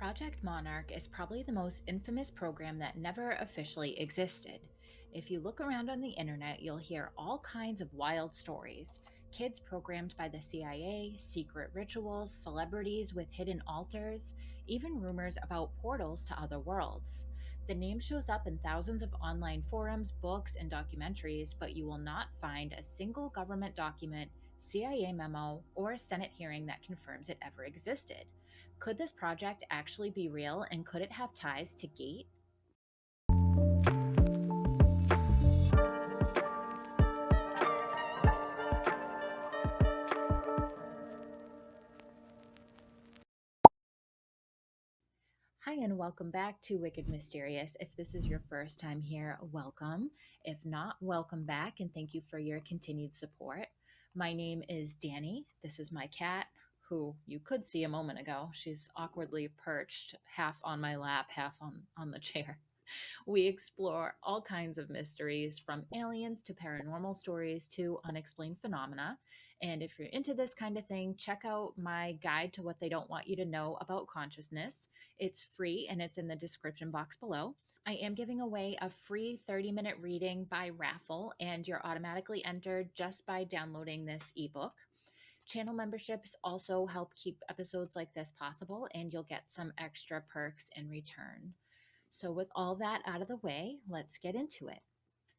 Project Monarch is probably the most infamous program that never officially existed. If you look around on the internet, you'll hear all kinds of wild stories. Kids programmed by the CIA, secret rituals, celebrities with hidden altars, even rumors about portals to other worlds. The name shows up in thousands of online forums, books, and documentaries, but you will not find a single government document, CIA memo, or Senate hearing that confirms it ever existed. Could this project actually be real, and could it have ties to Gate? Hi, and welcome back to Wicked Mysterious. If this is your first time here, welcome. If not, welcome back, and thank you for your continued support. My name is Danny. This is my cat, who you could see a moment ago. She's awkwardly perched half on my lap, half on the chair. We explore all kinds of mysteries, from aliens to paranormal stories to unexplained phenomena. And if you're into this kind of thing, check out my guide to what they don't want you to know about consciousness. It's free and it's in the description box below. I am giving away a free 30-minute reading by raffle, and you're automatically entered just by downloading this ebook. Channel memberships also help keep episodes like this possible, and you'll get some extra perks in return. So, with all that out of the way, let's get into it.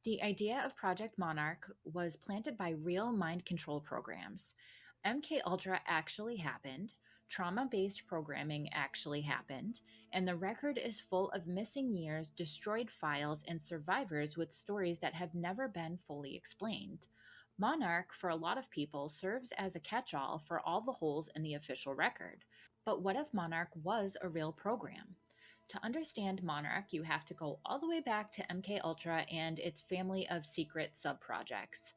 The idea of Project Monarch was planted by real mind control programs. MKUltra actually happened, trauma-based programming actually happened, and the record is full of missing years, destroyed files, and survivors with stories that have never been fully explained. Monarch, for a lot of people, serves as a catch-all for all the holes in the official record. But what if Monarch was a real program? To understand Monarch, you have to go all the way back to MKUltra and its family of secret subprojects.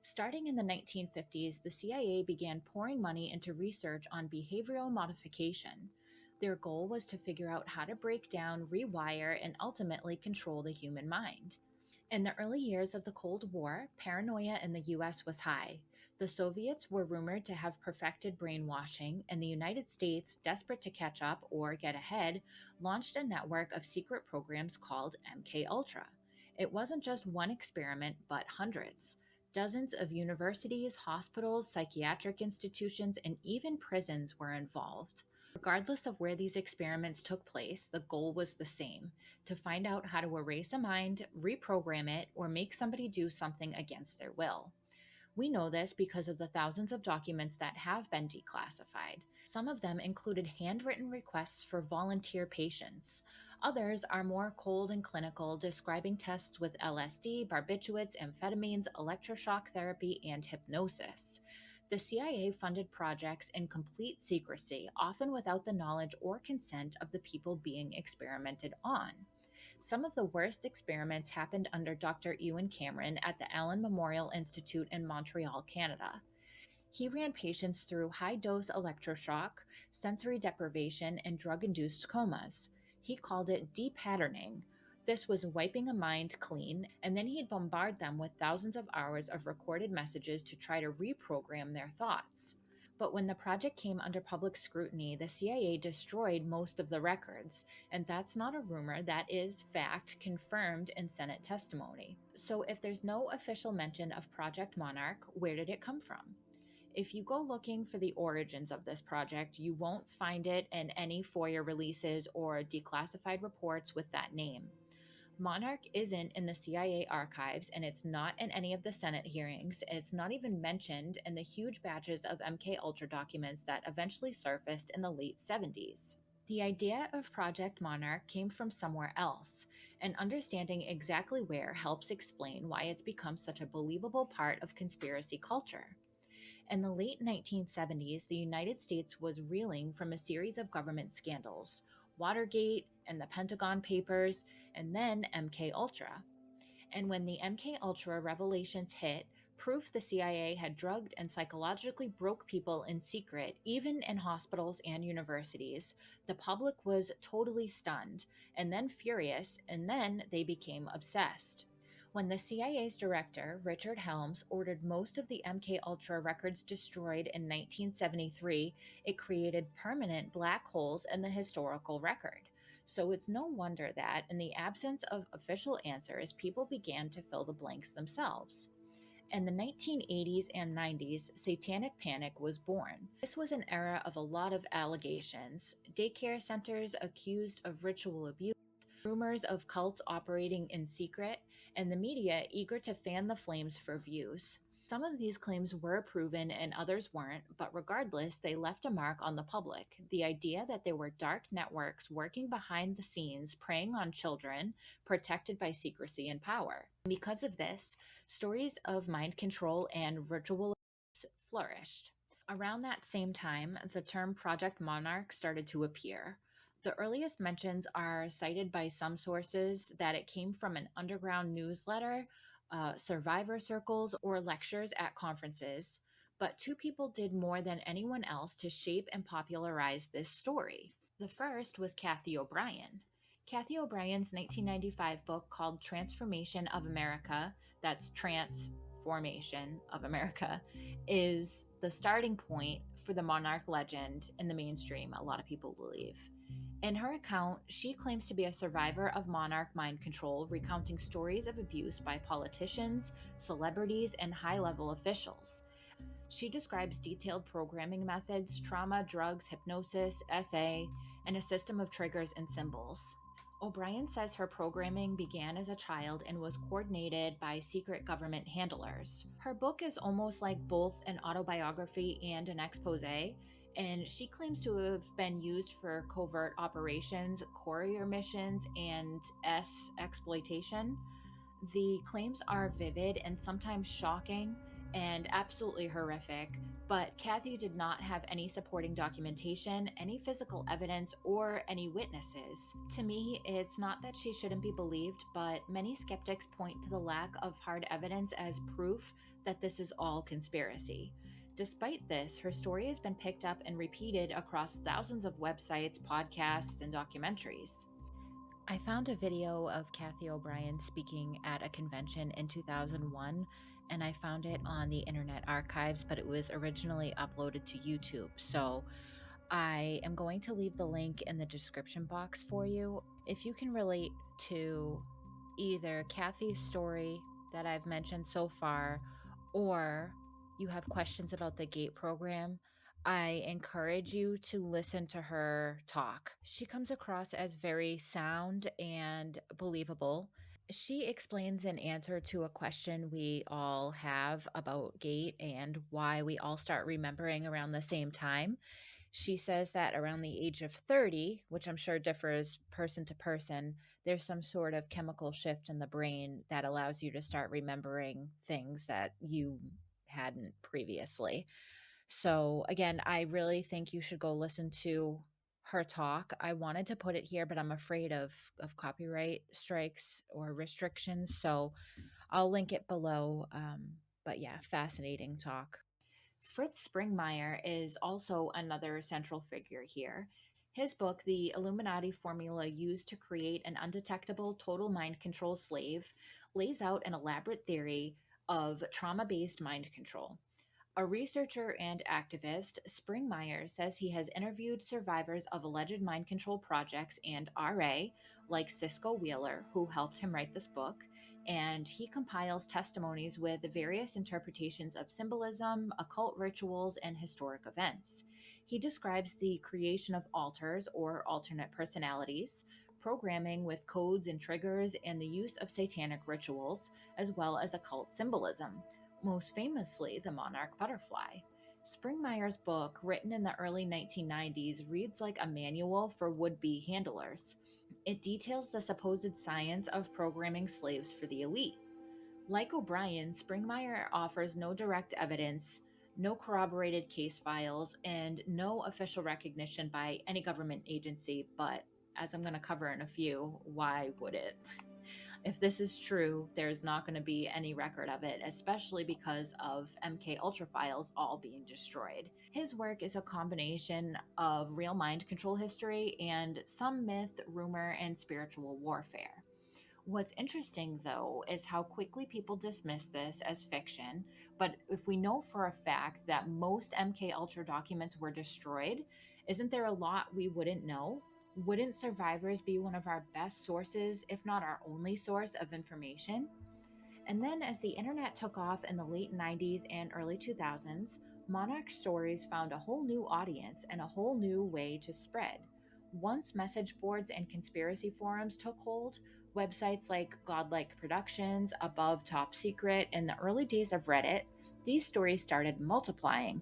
Starting in the 1950s, the CIA began pouring money into research on behavioral modification. Their goal was to figure out how to break down, rewire, and ultimately control the human mind. In the early years of the Cold War, paranoia in the US was high. The Soviets were rumored to have perfected brainwashing, and the United States, desperate to catch up or get ahead, launched a network of secret programs called MKUltra. It wasn't just one experiment, but hundreds. Dozens of universities, hospitals, psychiatric institutions, and even prisons were involved. Regardless of where these experiments took place, the goal was the same: to find out how to erase a mind, reprogram it, or make somebody do something against their will. We know this because of the thousands of documents that have been declassified. Some of them included handwritten requests for volunteer patients. Others are more cold and clinical, describing tests with LSD, barbiturates, amphetamines, electroshock therapy, and hypnosis. The CIA funded projects in complete secrecy, often without the knowledge or consent of the people being experimented on. Some of the worst experiments happened under Dr. Ewan Cameron at the Allen Memorial Institute in Montreal, Canada. He ran patients through high dose electroshock, sensory deprivation, and drug induced comas. He called it depatterning. This was wiping a mind clean, and then he'd bombard them with thousands of hours of recorded messages to try to reprogram their thoughts. But when the project came under public scrutiny, the CIA destroyed most of the records, and that's not a rumor, that is fact confirmed in Senate testimony. So if there's no official mention of Project Monarch, where did it come from? If you go looking for the origins of this project, you won't find it in any FOIA releases or declassified reports with that name. Monarch isn't in the CIA archives, and it's not in any of the Senate hearings. It's not even mentioned in the huge batches of MKUltra documents that eventually surfaced in the late 70s. The idea of Project Monarch came from somewhere else, and understanding exactly where helps explain why it's become such a believable part of conspiracy culture. In the late 1970s, the United States was reeling from a series of government scandals: Watergate and the Pentagon Papers, and then MKUltra. And when the MKUltra revelations hit, proof the CIA had drugged and psychologically broke people in secret, even in hospitals and universities, the public was totally stunned, and then furious, and then they became obsessed. When the CIA's director, Richard Helms, ordered most of the MKUltra records destroyed in 1973, it created permanent black holes in the historical record. So it's no wonder that, in the absence of official answers, people began to fill the blanks themselves. In the 1980s and 90s, Satanic Panic was born. This was an era of a lot of allegations, daycare centers accused of ritual abuse, rumors of cults operating in secret, and the media eager to fan the flames for views. Some of these claims were proven and others weren't, but regardless, they left a mark on the public. The idea that there were dark networks working behind the scenes, preying on children, protected by secrecy and power. Because of this, stories of mind control and ritual flourished. Around that same time, the term Project Monarch started to appear. The earliest mentions are cited by some sources that it came from an underground newsletter, survivor circles, or lectures at conferences. But two people did more than anyone else to shape and popularize this story. The first was Kathy O'Brien. Kathy O'Brien's 1995 book called Transformation of America, that's Transformation of America, is the starting point for the monarch legend in the mainstream, a lot of people believe. In her account, she claims to be a survivor of monarch mind control, recounting stories of abuse by politicians, celebrities, and high level officials. She describes detailed programming methods, trauma, drugs, hypnosis, SA, and a system of triggers and symbols. O'Brien says her programming began as a child and was coordinated by secret government handlers. Her book is almost like both an autobiography and an expose, and she claims to have been used for covert operations, courier missions, and exploitation. The claims are vivid and sometimes shocking and absolutely horrific, but Kathy did not have any supporting documentation, any physical evidence, or any witnesses. To me, it's not that she shouldn't be believed, but many skeptics point to the lack of hard evidence as proof that this is all conspiracy. Despite this, her story has been picked up and repeated across thousands of websites, podcasts, and documentaries. I found a video of Kathy O'Brien speaking at a convention in 2001, and I found it on the Internet Archives, but it was originally uploaded to YouTube. So I am going to leave the link in the description box for you. If you can relate to either Kathy's story that I've mentioned so far, or you have questions about the GATE program, I encourage you to listen to her talk. She comes across as very sound and believable. She explains an answer to a question we all have about GATE and why we all start remembering around the same time. She says that around the age of 30, which I'm sure differs person to person, there's some sort of chemical shift in the brain that allows you to start remembering things that you hadn't previously. So, again, I really think you should go listen to her talk. I wanted to put it here, but I'm afraid of copyright strikes or restrictions. So I'll link it below. But yeah, fascinating talk. Fritz Springmeier is also another central figure here. His book, The Illuminati Formula Used to Create an Undetectable Total Mind Control Slave, lays out an elaborate theory of trauma based mind control. A researcher and activist, Springmeier says he has interviewed survivors of alleged mind control projects and RA, like Cisco Wheeler, who helped him write this book, and he compiles testimonies with various interpretations of symbolism, occult rituals, and historic events. He describes the creation of alters or alternate personalities, programming with codes and triggers, and the use of satanic rituals, as well as occult symbolism, most famously the monarch butterfly. Springmeier's book, written in the early 1990s, reads like a manual for would be handlers. It details the supposed science of programming slaves for the elite. Like O'Brien, Springmeier offers no direct evidence, no corroborated case files, and no official recognition by any government agency, but as I'm going to cover in a few, why would it? If this is true, there's not going to be any record of it, especially because of MK Ultra files all being destroyed. His work is a combination of real mind control history and some myth, rumor, and spiritual warfare. What's interesting, though, is how quickly people dismiss this as fiction. But if we know for a fact that most MK Ultra documents were destroyed, isn't there a lot we wouldn't know? Wouldn't survivors be one of our best sources, if not our only source of information? And then, as the internet took off in the late 90s and early 2000s, Monarch stories found a whole new audience and a whole new way to spread. Once message boards and conspiracy forums took hold, websites like Godlike Productions, Above Top Secret, and the early days of Reddit, these stories started multiplying.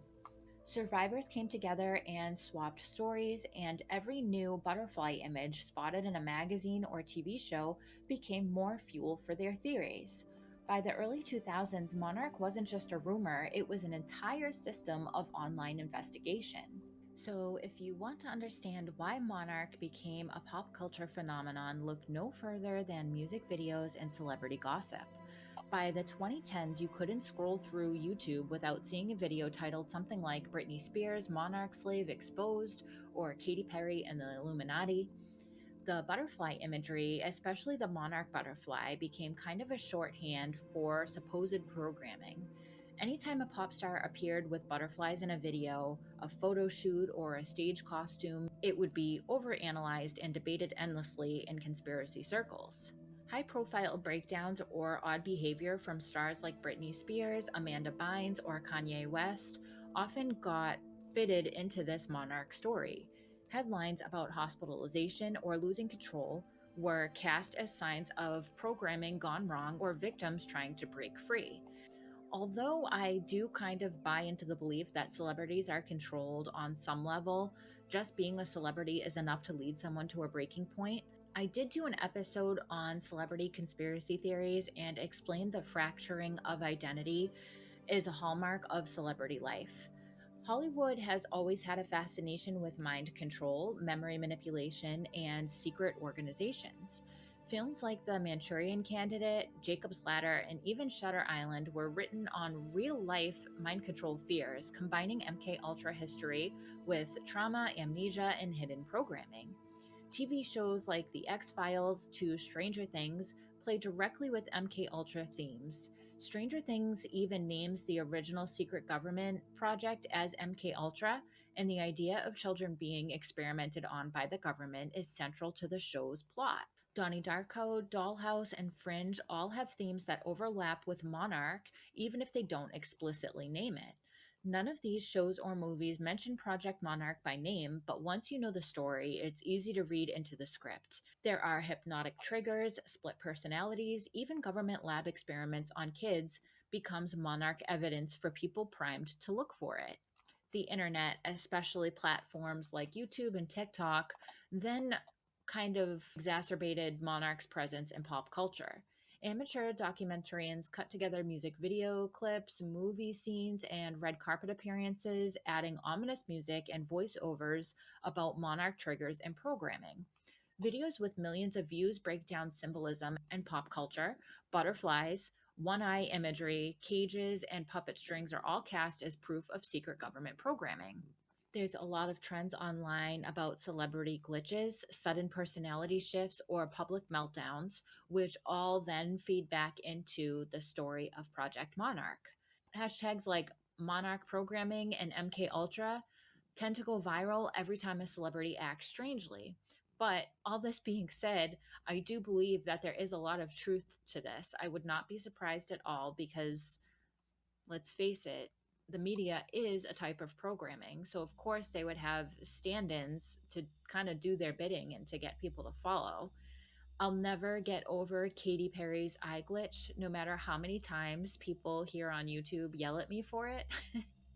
Survivors came together and swapped stories, and every new butterfly image spotted in a magazine or TV show became more fuel for their theories. By the early 2000s, Monarch wasn't just a rumor, it was an entire system of online investigation. So, if you want to understand why Monarch became a pop culture phenomenon, look no further than music videos and celebrity gossip. By the 2010s, you couldn't scroll through YouTube without seeing a video titled something like Britney Spears, Monarch Slave Exposed, or Katy Perry and the Illuminati. The butterfly imagery, especially the monarch butterfly, became kind of a shorthand for supposed programming. Anytime a pop star appeared with butterflies in a video, a photo shoot, or a stage costume, it would be overanalyzed and debated endlessly in conspiracy circles. High profile breakdowns or odd behavior from stars like Britney Spears, Amanda Bynes, or Kanye West often got fitted into this monarch story. Headlines about hospitalization or losing control were cast as signs of programming gone wrong or victims trying to break free. Although I do kind of buy into the belief that celebrities are controlled on some level, just being a celebrity is enough to lead someone to a breaking point. I did do an episode on celebrity conspiracy theories and explained the fracturing of identity is a hallmark of celebrity life. Hollywood has always had a fascination with mind control, memory manipulation, and secret organizations. Films like The Manchurian Candidate, Jacob's Ladder, and even Shutter Island were written on real-life mind control fears, combining MK Ultra history with trauma, amnesia, and hidden programming. TV shows like The X-Files to Stranger Things play directly with MK Ultra themes. Stranger Things even names the original secret government project as MK Ultra, and the idea of children being experimented on by the government is central to the show's plot. Donnie Darko, Dollhouse, and Fringe all have themes that overlap with Monarch, even if they don't explicitly name it. None of these shows or movies mention Project Monarch by name, but once you know the story, it's easy to read into the script. There are hypnotic triggers, split personalities, even government lab experiments on kids becomes Monarch evidence for people primed to look for it. The internet, especially platforms like YouTube and TikTok, then kind of exacerbated Monarch's presence in pop culture. Amateur documentarians cut together music video clips, movie scenes, and red carpet appearances, adding ominous music and voiceovers about Monarch triggers and programming. Videos with millions of views break down symbolism and pop culture. Butterflies, one eye imagery, cages, and puppet strings are all cast as proof of secret government programming. There's a lot of trends online about celebrity glitches, sudden personality shifts, or public meltdowns, which all then feed back into the story of Project Monarch. Hashtags like Monarch programming and MK Ultra tend to go viral every time a celebrity acts strangely. But all this being said, I do believe that there is a lot of truth to this. I would not be surprised at all because let's face it, the media is a type of programming. So, of course, they would have stand ins to kind of do their bidding and to get people to follow. I'll never get over Katy Perry's eye glitch, no matter how many times people here on YouTube yell at me for it.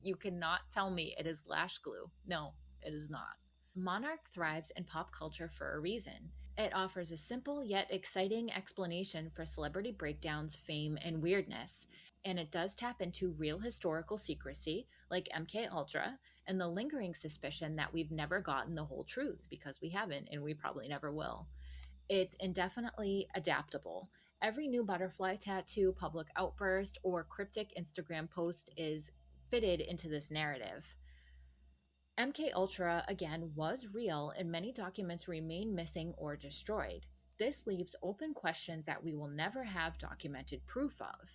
You cannot tell me it is lash glue. No, it is not. Monarch thrives in pop culture for a reason. It offers a simple yet exciting explanation for celebrity breakdowns, fame, and weirdness. And it does tap into real historical secrecy, like MK Ultra, and the lingering suspicion that we've never gotten the whole truth because we haven't and we probably never will. It's indefinitely adaptable. Every new butterfly tattoo, public outburst, or cryptic Instagram post is fitted into this narrative. MK Ultra again was real and many documents remain missing or destroyed. This leaves open questions that we will never have documented proof of.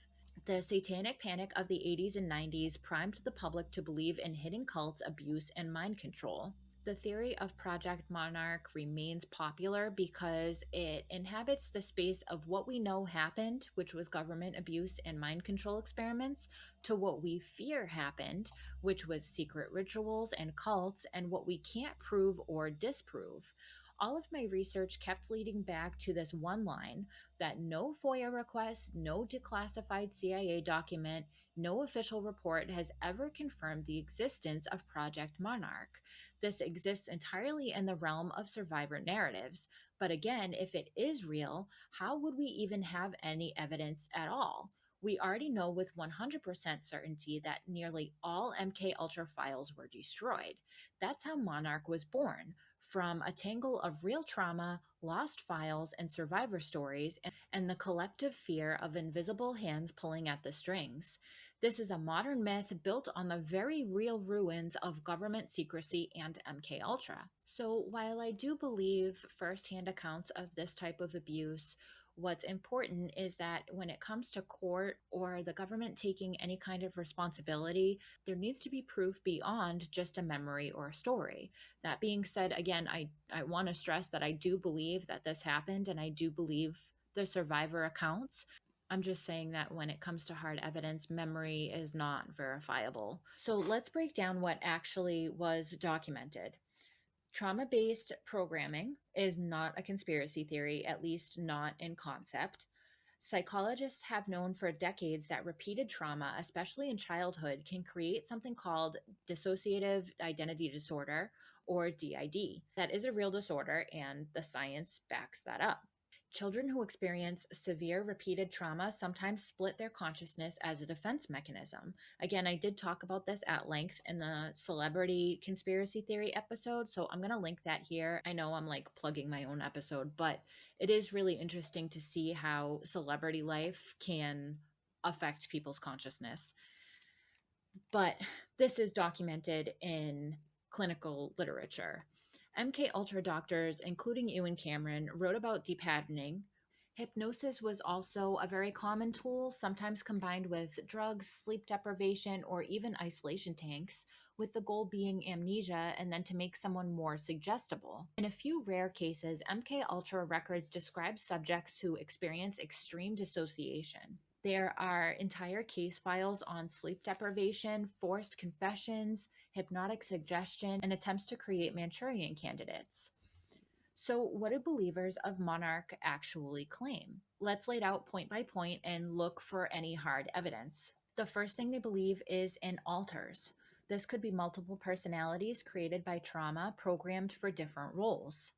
The satanic panic of the 80s and 90s primed the public to believe in hidden cults, abuse, and mind control. The theory of Project Monarch remains popular because it inhabits the space of what we know happened, which was government abuse and mind control experiments, to what we fear happened, which was secret rituals and cults, and what we can't prove or disprove. All of my research kept leading back to this one line that no FOIA request, no declassified CIA document, no official report has ever confirmed the existence of Project Monarch. This exists entirely in the realm of survivor narratives. But again, if it is real, how would we even have any evidence at all? We already know with 100% certainty that nearly all MK Ultra files were destroyed. That's how Monarch was born, from a tangle of real trauma, lost files, and survivor stories, and the collective fear of invisible hands pulling at the strings. This is a modern myth built on the very real ruins of government secrecy and MK Ultra. So while I do believe firsthand accounts of this type of abuse, what's important is that when it comes to court or the government taking any kind of responsibility, there needs to be proof beyond just a memory or a story. That being said, again, I want to stress that I do believe that this happened and I do believe the survivor accounts. I'm just saying that when it comes to hard evidence, memory is not verifiable. So let's break down what actually was documented. Trauma based programming is not a conspiracy theory, at least not in concept. Psychologists have known for decades that repeated trauma, especially in childhood, can create something called dissociative identity disorder, or DID. That is a real disorder, and the science backs that up. Children who experience severe repeated trauma sometimes split their consciousness as a defense mechanism. Again, I did talk about this at length in the celebrity conspiracy theory episode, so I'm going to link that here. I know I'm like plugging my own episode, but it is really interesting to see how celebrity life can affect people's consciousness. But this is documented in clinical literature. MK Ultra doctors, including Ewan Cameron, wrote about depatterning. Hypnosis was also a very common tool, sometimes combined with drugs, sleep deprivation, or even isolation tanks, with the goal being amnesia and then to make someone more suggestible. In a few rare cases, MK Ultra records describe subjects who experience extreme dissociation. There are entire case files on sleep deprivation, forced confessions, hypnotic suggestion, and attempts to create Manchurian candidates. So, what do believers of Monarch actually claim? Let's lay it out point by point and look for any hard evidence. The first thing they believe is in alters. This could be multiple personalities created by trauma programmed for different roles.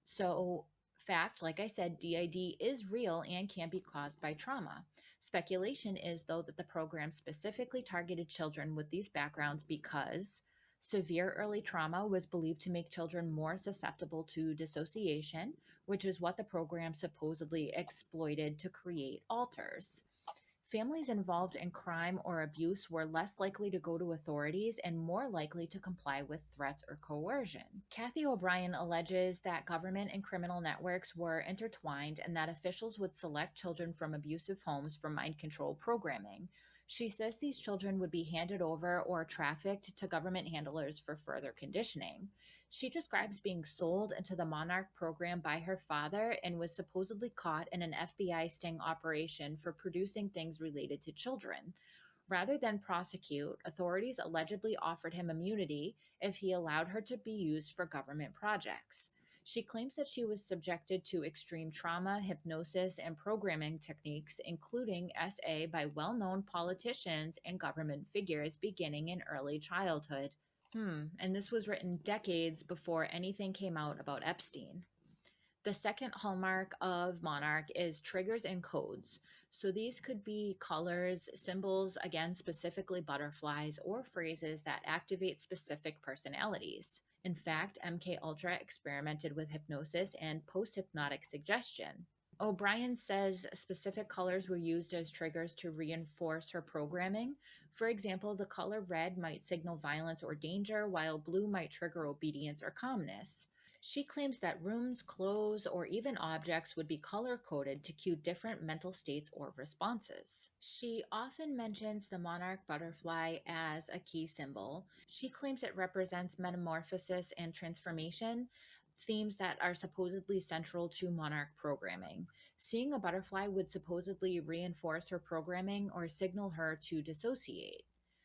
So, fact, like I said, DID is real and can be caused by trauma. Speculation is, though, that the program specifically targeted children with these backgrounds because severe early trauma was believed to make children more susceptible to dissociation, which is what the program supposedly exploited to create alters. Families involved in crime or abuse were less likely to go to authorities and more likely to comply with threats or coercion. Kathy O'Brien alleges that government and criminal networks were intertwined and that officials would select children from abusive homes for mind control programming. She says these children would be handed over or trafficked to government handlers for further conditioning. She describes being sold into the Monarch program by her father and was supposedly caught in an FBI sting operation for producing things related to children. Rather than prosecute, authorities allegedly offered him immunity if he allowed her to be used for government projects. She claims that she was subjected to extreme trauma, hypnosis, and programming techniques, including SA, by well known politicians and government figures beginning in early childhood. And this was written decades before anything came out about Epstein. The second hallmark of Monarch is triggers and codes. So these could be colors, symbols, again, specifically butterflies, or phrases that activate specific personalities. In fact, MK Ultra experimented with hypnosis and post-hypnotic suggestion. O'Brien says specific colors were used as triggers to reinforce her programming. For example, the color red might signal violence or danger, while blue might trigger obedience or calmness. She claims that rooms, clothes, or even objects would be color coded to cue different mental states or responses. She often mentions the monarch butterfly as a key symbol. She claims it represents metamorphosis and transformation, themes that are supposedly central to monarch programming. Seeing a butterfly would supposedly reinforce her programming or signal her to dissociate.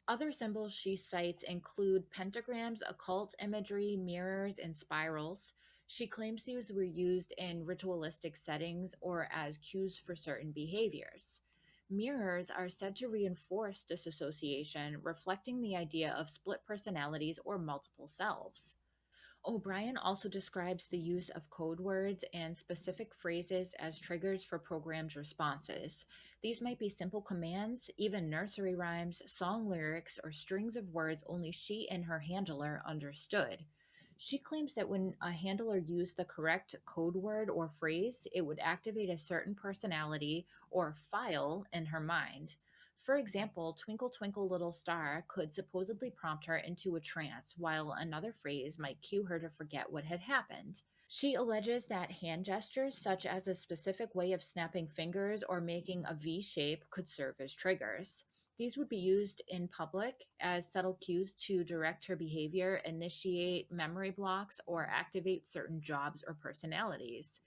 Other symbols she cites include pentagrams, occult imagery, mirrors, and spirals. She claims these were used in ritualistic settings or as cues for certain behaviors. Mirrors are said to reinforce disassociation, reflecting the idea of split personalities or multiple selves. O'Brien also describes the use of code words and specific phrases as triggers for programmed responses. These might be simple commands, even nursery rhymes, song lyrics, or strings of words only she and her handler understood. She claims that when a handler used the correct code word or phrase, it would activate a certain personality or file in her mind. For example, Twinkle Twinkle Little Star could supposedly prompt her into a trance, while another phrase might cue her to forget what had happened. She alleges that hand gestures, such as a specific way of snapping fingers or making a V shape, could serve as triggers. These would be used in public as subtle cues to direct her behavior, initiate memory blocks, or activate certain jobs or personalities.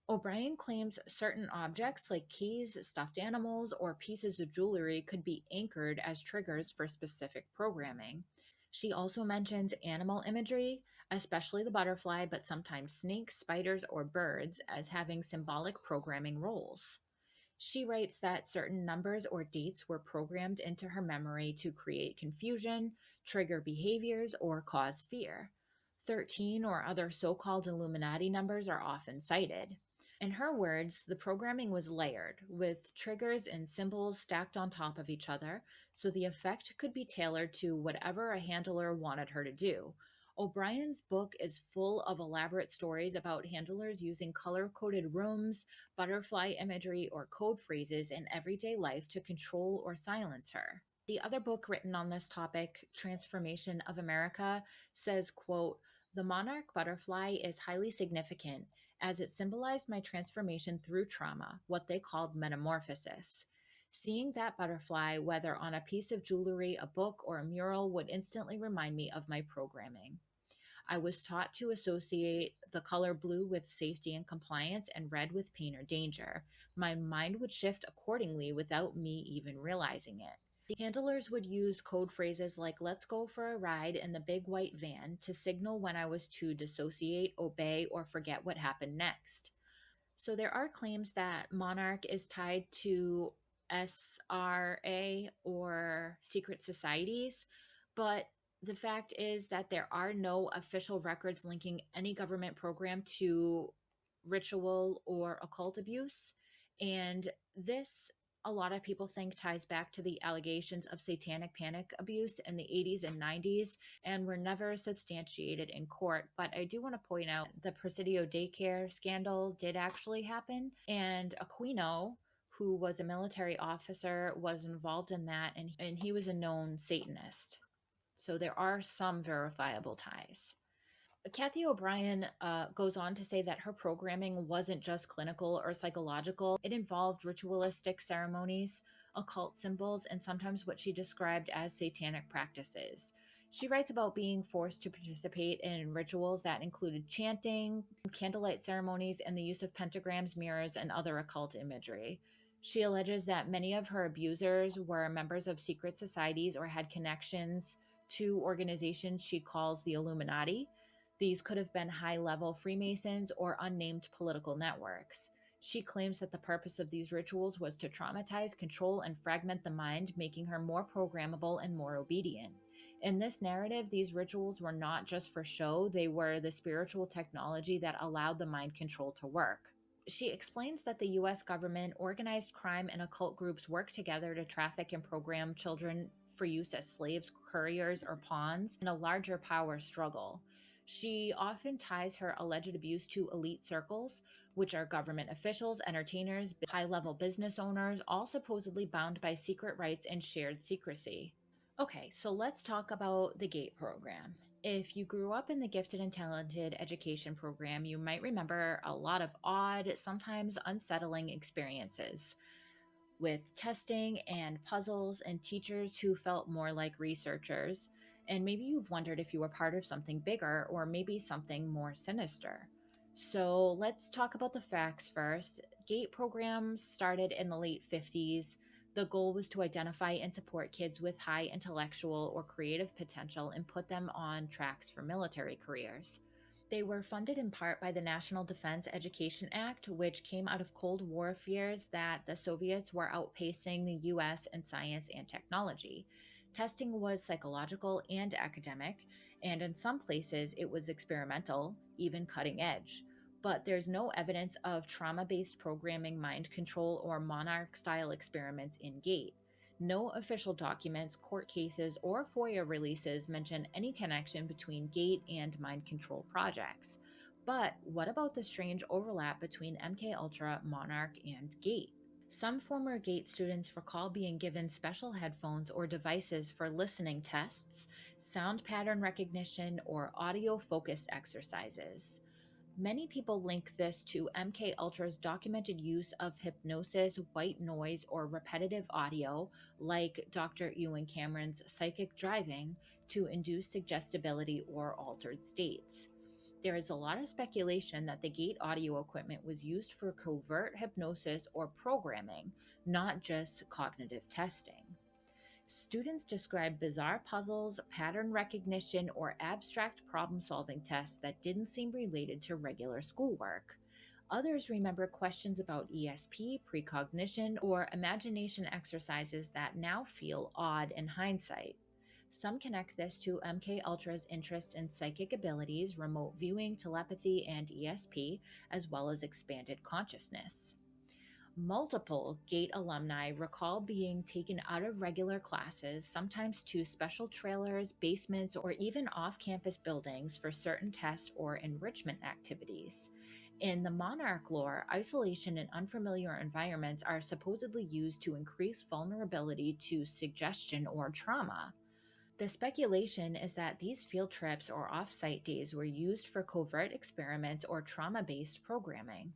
O'Brien claims certain objects like keys, stuffed animals, or pieces of jewelry could be anchored as triggers for specific programming. She also mentions animal imagery, especially the butterfly, but sometimes snakes, spiders, or birds, as having symbolic programming roles. She writes that certain numbers or dates were programmed into her memory to create confusion, trigger behaviors, or cause fear. 13 or other so called Illuminati numbers are often cited. In her words, the programming was layered, with triggers and symbols stacked on top of each other, so the effect could be tailored to whatever a handler wanted her to do. O'Brien's book is full of elaborate stories about handlers using color coded rooms, butterfly imagery, or code phrases in everyday life to control or silence her. The other book written on this topic, Transformation of America, says, quote, "The monarch butterfly is highly significant as it symbolized my transformation through trauma, what they called metamorphosis. Seeing that butterfly, whether on a piece of jewelry, a book, or a mural, would instantly remind me of my programming. I was taught to associate the color blue with safety and compliance and red with pain or danger. My mind would shift accordingly without me even realizing it. The handlers would use code phrases like, let's go for a ride in the big white van, to signal when I was to dissociate, obey, or forget what happened next. So there are claims that Monarch is tied to SRA or secret societies, but the fact is that there are no official records linking any government program to ritual or occult abuse. And this, a lot of people think, ties back to the allegations of satanic panic abuse in the 80s and 90s and were never substantiated in court. But I do want to point out the Presidio daycare scandal did actually happen, and Aquino, who was a military officer, was involved in that, and he was a known Satanist. So there are some verifiable ties. Kathy O'Brien goes on to say that her programming wasn't just clinical or psychological, it involved ritualistic ceremonies, occult symbols, and sometimes what she described as satanic practices. She writes about being forced to participate in rituals that included chanting, candlelight ceremonies, and the use of pentagrams, mirrors, and other occult imagery. She alleges that many of her abusers were members of secret societies or had connections to organizations she calls the Illuminati. These could have been high level Freemasons or unnamed political networks. She claims that the purpose of these rituals was to traumatize, control, and fragment the mind, making her more programmable and more obedient. In this narrative, these rituals were not just for show, they were the spiritual technology that allowed the mind control to work. She explains that the US government, organized crime, and occult groups work together to traffic and program children for use as slaves, couriers, or pawns in a larger power struggle. She often ties her alleged abuse to elite circles, which are government officials, entertainers, high level business owners, all supposedly bound by secret rights and shared secrecy. Okay, so let's talk about the GATE program. If you grew up in the gifted and talented education program, you might remember a lot of odd, sometimes unsettling experiences with testing and puzzles and teachers who felt more like researchers. And maybe you've wondered if you were part of something bigger or maybe something more sinister. So let's talk about the facts first. GATE programs started in the late 50s. The goal was to identify and support kids with high intellectual or creative potential and put them on tracks for military careers. They were funded in part by the National Defense Education Act, which came out of Cold War fears that the Soviets were outpacing the US in science and technology. Testing was psychological and academic, and in some places it was experimental, even cutting edge. But there's no evidence of trauma based programming, mind control, or monarch style experiments in GATE. No official documents, court cases, or FOIA releases mention any connection between GATE and mind control projects. But what about the strange overlap between MKUltra, Monarch, and GATE? Some former GATE students recall being given special headphones or devices for listening tests, sound pattern recognition, or audio focus exercises. Many people link this to MK Ultra's documented use of hypnosis, white noise, or repetitive audio, like Dr. Ewan Cameron's psychic driving, to induce suggestibility or altered states. There is a lot of speculation that the gate audio equipment was used for covert hypnosis or programming, not just cognitive testing. Students described bizarre puzzles, pattern recognition, or abstract problem solving tests that didn't seem related to regular schoolwork. Others remember questions about ESP, precognition, or imagination exercises that now feel odd in hindsight. Some connect this to MK Ultra's interest in psychic abilities, remote viewing, telepathy, and ESP, as well as expanded consciousness. Multiple GATE alumni recall being taken out of regular classes, sometimes to special trailers, basements, or even off campus buildings for certain tests or enrichment activities. In the Monarch lore, isolation and unfamiliar environments are supposedly used to increase vulnerability to suggestion or trauma. The speculation is that these field trips or off site days were used for covert experiments or trauma based programming.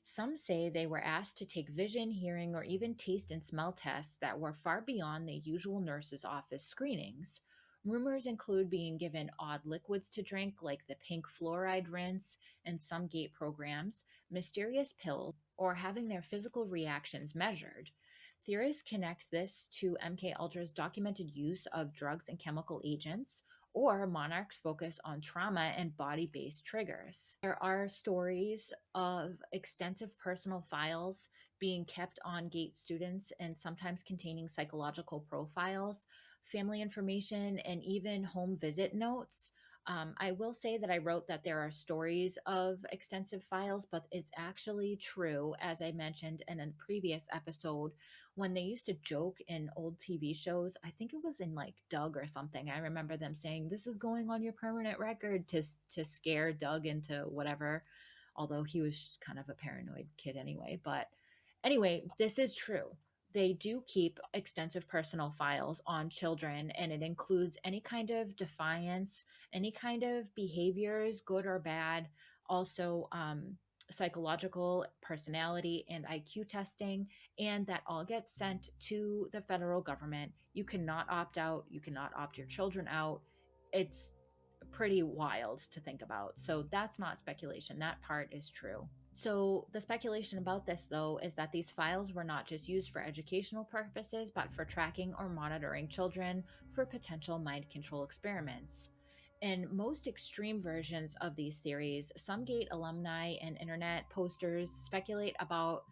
Some say they were asked to take vision, hearing, or even taste and smell tests that were far beyond the usual nurse's office screenings. Rumors include being given odd liquids to drink, like the pink fluoride rinse in some gate programs, mysterious pills, or having their physical reactions measured. Theorists connect this to MK Ultra's documented use of drugs and chemical agents, or Monarch's focus on trauma and body based triggers. There are stories of extensive personal files being kept on GATE students and sometimes containing psychological profiles, family information, and even home visit notes. I will say that I wrote that there are stories of extensive files, but it's actually true, as I mentioned in a previous episode, when they used to joke in old TV shows. I think it was in like Doug or something. I remember them saying, "This is going on your permanent record," to scare Doug into whatever. Although he was kind of a paranoid kid anyway. But anyway, this is true. They do keep extensive personal files on children, and it includes any kind of defiance, any kind of behaviors, good or bad. Also, psychological, personality, and IQ testing, and that all gets sent to the federal government. You cannot opt out, you cannot opt your children out. It's pretty wild to think about. So that's not speculation, that part is true. So, the speculation about this, though, is that these files were not just used for educational purposes, but for tracking or monitoring children for potential mind control experiments. In most extreme versions of these theories, some GATE alumni and internet posters speculate about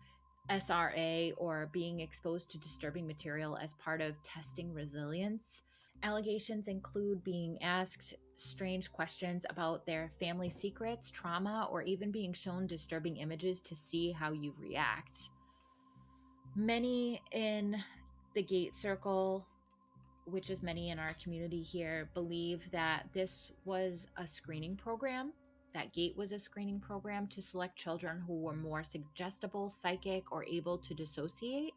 SRA or being exposed to disturbing material as part of testing resilience. Allegations include being asked strange questions about their family secrets, trauma, or even being shown disturbing images to see how you react. Many in the Gate Circle, which is many in our community here, believe that this was a screening program, that GATE was a screening program to select children who were more suggestible, psychic, or able to dissociate.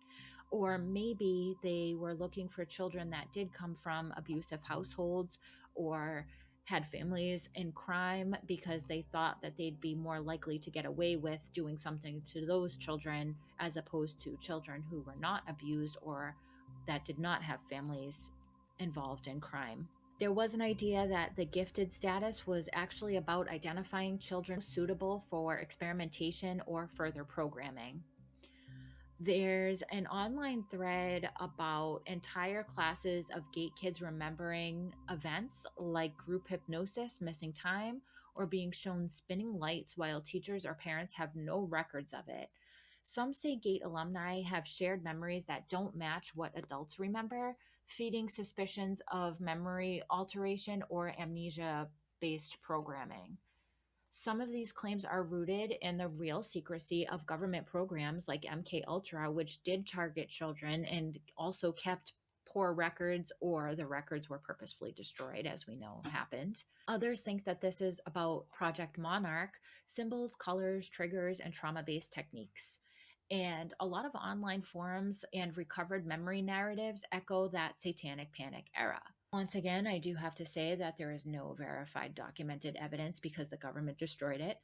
Or maybe they were looking for children that did come from abusive households or had families in crime because they thought that they'd be more likely to get away with doing something to those children as opposed to children who were not abused or that did not have families involved in crime. There was an idea that the gifted status was actually about identifying children suitable for experimentation or further programming. There's an online thread about entire classes of gate kids remembering events like group hypnosis, missing time, or being shown spinning lights while teachers or parents have no records of it. Some say gate alumni have shared memories that don't match what adults remember, feeding suspicions of memory alteration or amnesia based programming. Some of these claims are rooted in the real secrecy of government programs like MKUltra, which did target children and also kept poor records, or the records were purposefully destroyed, as we know happened. Others think that this is about Project Monarch, symbols, colors, triggers, and trauma based techniques. And a lot of online forums and recovered memory narratives echo that satanic panic era. Once again, I do have to say that there is no verified documented evidence because the government destroyed it,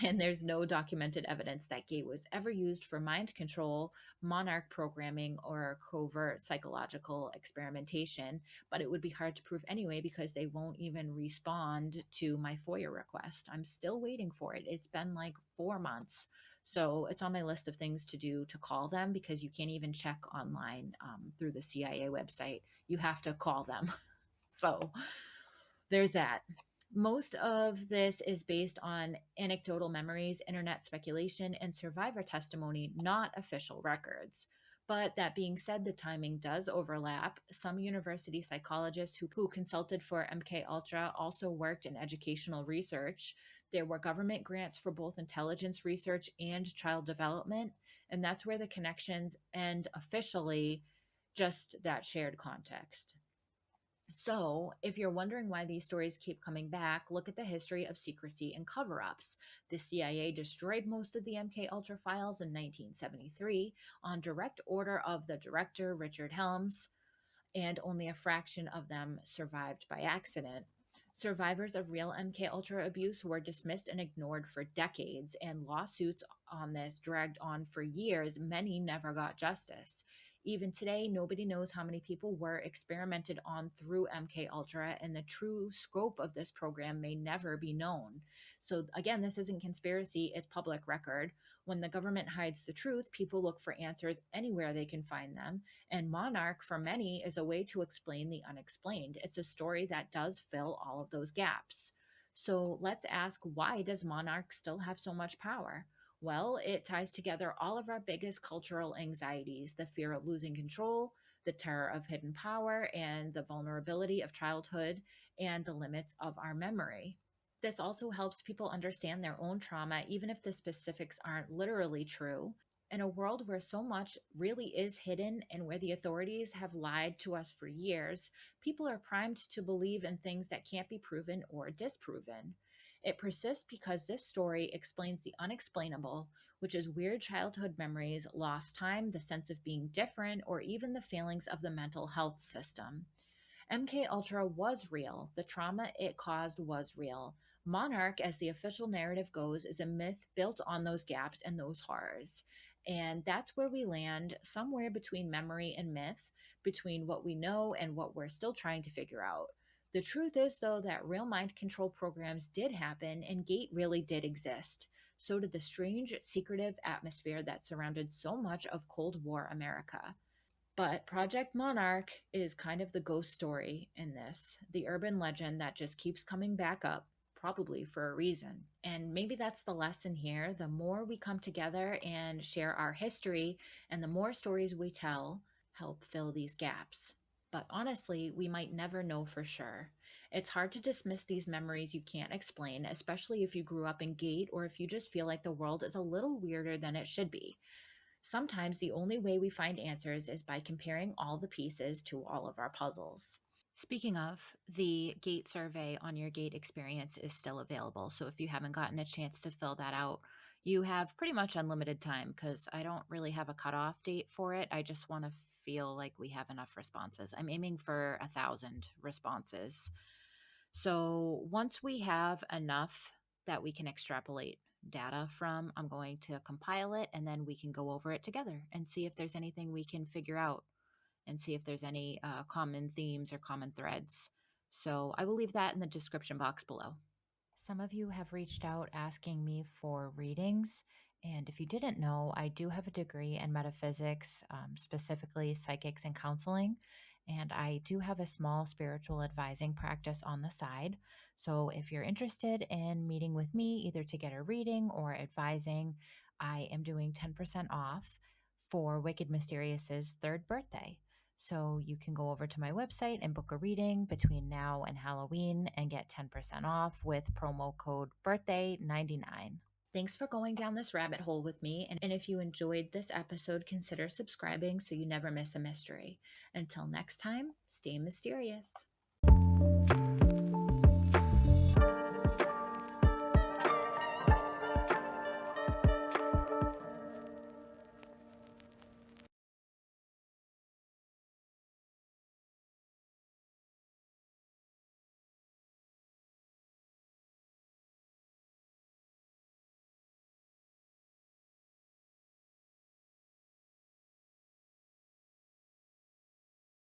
and there's no documented evidence that gate was ever used for mind control, monarch programming, or covert psychological experimentation. But it would be hard to prove anyway because they won't even respond to my FOIA request. I'm still waiting for it. It's been like 4 months. So it's on my list of things to do to call them because you can't even check online through the CIA website. You have to call them. So there's that. Most of this is based on anecdotal memories, internet speculation, and survivor testimony, not official records. But that being said, the timing does overlap. Some university psychologists who consulted for MK Ultra also worked in educational research. There were government grants for both intelligence research and child development, and that's where the connections end officially, just that shared context. So, if you're wondering why these stories keep coming back, look at the history of secrecy and cover-ups. The CIA destroyed most of the MK Ultra files in 1973 on direct order of the director Richard Helms, and only a fraction of them survived by accident. Survivors of real MK Ultra abuse were dismissed and ignored for decades, and lawsuits on this dragged on for years. Many never got justice. Even today, nobody knows how many people were experimented on through MK Ultra, and the true scope of this program may never be known. So again, this isn't conspiracy, it's public record. When the government hides the truth, people look for answers anywhere they can find them, and Monarch, for many, is a way to explain the unexplained. It's a story that does fill all of those gaps. So let's ask, why does Monarch still have so much power? Well, it ties together all of our biggest cultural anxieties: the fear of losing control, the terror of hidden power, and the vulnerability of childhood and the limits of our memory. This also helps people understand their own trauma, even if the specifics aren't literally true. In a world where so much really is hidden and where the authorities have lied to us for years, people are primed to believe in things that can't be proven or disproven. It persists because this story explains the unexplainable, which is weird childhood memories, lost time, the sense of being different, or even the failings of the mental health system. MK Ultra was real. The trauma it caused was real. Monarch, as the official narrative goes, is a myth built on those gaps and those horrors. And that's where we land, somewhere between memory and myth, between what we know and what we're still trying to figure out. The truth is, though, that real mind control programs did happen and Gate really did exist. So did the strange, secretive atmosphere that surrounded so much of Cold War America. But Project Monarch is kind of the ghost story in this, the urban legend that just keeps coming back up, probably for a reason. And maybe that's the lesson here. The more we come together and share our history, and the more stories we tell, help fill these gaps. But honestly, we might never know for sure. It's hard to dismiss these memories you can't explain, especially if you grew up in Gate or if you just feel like the world is a little weirder than it should be. Sometimes the only way we find answers is by comparing all the pieces to all of our puzzles. Speaking of, the GATE survey on your GATE experience is still available. So if you haven't gotten a chance to fill that out, you have pretty much unlimited time because I don't really have a cutoff date for it. I just want to feel like we have enough responses. I'm aiming for 1,000 responses. So once we have enough that we can extrapolate data from, I'm going to compile it and then we can go over it together and see if there's anything we can figure out and see if there's any common themes or common threads. So I will leave that in the description box below. Some of you have reached out asking me for readings. And if you didn't know, I do have a degree in metaphysics, specifically psychics and counseling. And I do have a small spiritual advising practice on the side. So if you're interested in meeting with me, either to get a reading or advising, I am doing 10% off for Wicked Mysterious's third birthday. So you can go over to my website and book a reading between now and Halloween and get 10% off with promo code birthday99. Thanks for going down this rabbit hole with me. And if you enjoyed this episode, consider subscribing so you never miss a mystery. Until next time, stay mysterious.